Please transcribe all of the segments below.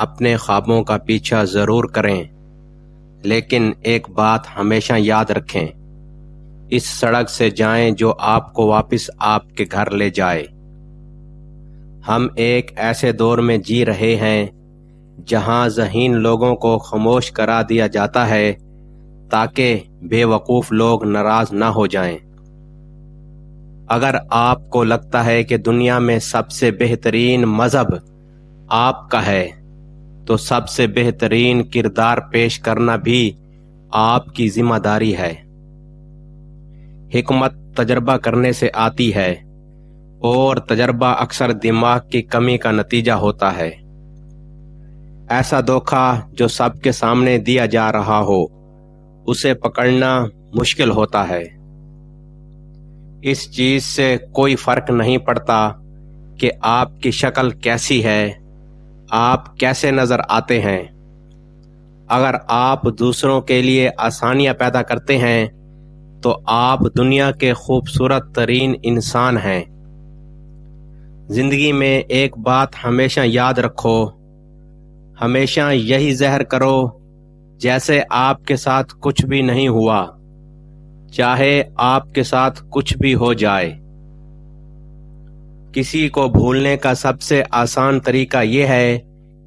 اپنے خوابوں کا پیچھا ضرور کریں، لیکن ایک بات ہمیشہ یاد رکھیں، اس سڑک سے جائیں جو آپ کو واپس آپ کے گھر لے جائے۔ ہم ایک ایسے دور میں جی رہے ہیں جہاں ذہین لوگوں کو خاموش کرا دیا جاتا ہے تاکہ بے وقوف لوگ ناراض نہ ہو جائیں۔ اگر آپ کو لگتا ہے کہ دنیا میں سب سے بہترین مذہب آپ کا ہے، تو سب سے بہترین کردار پیش کرنا بھی آپ کی ذمہ داری ہے۔ حکمت تجربہ کرنے سے آتی ہے، اور تجربہ اکثر دماغ کی کمی کا نتیجہ ہوتا ہے۔ ایسا دھوکہ جو سب کے سامنے دیا جا رہا ہو، اسے پکڑنا مشکل ہوتا ہے۔ اس چیز سے کوئی فرق نہیں پڑتا کہ آپ کی شکل کیسی ہے، آپ کیسے نظر آتے ہیں۔ اگر آپ دوسروں کے لیے آسانیاں پیدا کرتے ہیں تو آپ دنیا کے خوبصورت ترین انسان ہیں۔ زندگی میں ایک بات ہمیشہ یاد رکھو، ہمیشہ یہی ظاہر کرو جیسے آپ کے ساتھ کچھ بھی نہیں ہوا، چاہے آپ کے ساتھ کچھ بھی ہو جائے۔ کسی کو بھولنے کا سب سے آسان طریقہ یہ ہے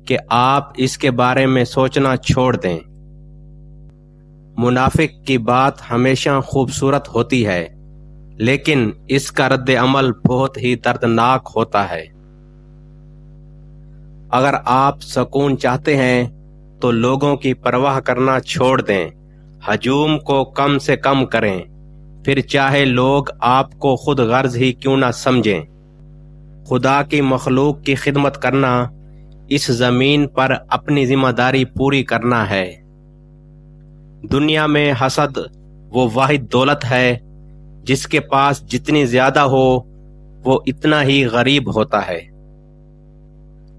کہ آپ اس کے بارے میں سوچنا چھوڑ دیں۔ منافق کی بات ہمیشہ خوبصورت ہوتی ہے، لیکن اس کا رد عمل بہت ہی دردناک ہوتا ہے۔ اگر آپ سکون چاہتے ہیں تو لوگوں کی پرواہ کرنا چھوڑ دیں، ہجوم کو کم سے کم کریں، پھر چاہے لوگ آپ کو خود غرض ہی کیوں نہ سمجھیں۔ خدا کی مخلوق کی خدمت کرنا اس زمین پر اپنی ذمہ داری پوری کرنا ہے۔ دنیا میں حسد وہ واحد دولت ہے جس کے پاس جتنی زیادہ ہو وہ اتنا ہی غریب ہوتا ہے۔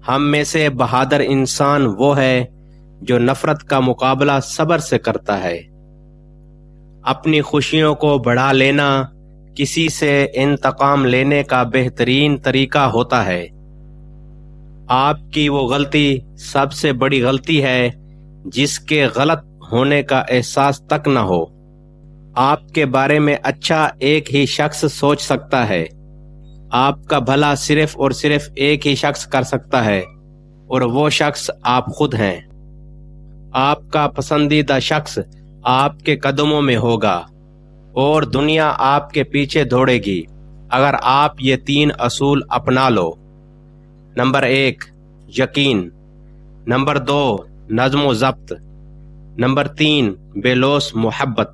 ہم میں سے بہادر انسان وہ ہے جو نفرت کا مقابلہ صبر سے کرتا ہے۔ اپنی خوشیوں کو بڑھا لینا کسی سے انتقام لینے کا بہترین طریقہ ہوتا ہے۔ آپ کی وہ غلطی سب سے بڑی غلطی ہے جس کے غلط ہونے کا احساس تک نہ ہو۔ آپ کے بارے میں اچھا ایک ہی شخص سوچ سکتا ہے، آپ کا بھلا صرف اور صرف ایک ہی شخص کر سکتا ہے، اور وہ شخص آپ خود ہیں۔ آپ کا پسندیدہ شخص آپ کے قدموں میں ہوگا، اور دنیا آپ کے پیچھے دوڑے گی اگر آپ یہ 3 اصول اپنا لو۔ نمبر 1 یقین، نمبر 2 نظم و ضبط، نمبر 3 بے لوث محبت۔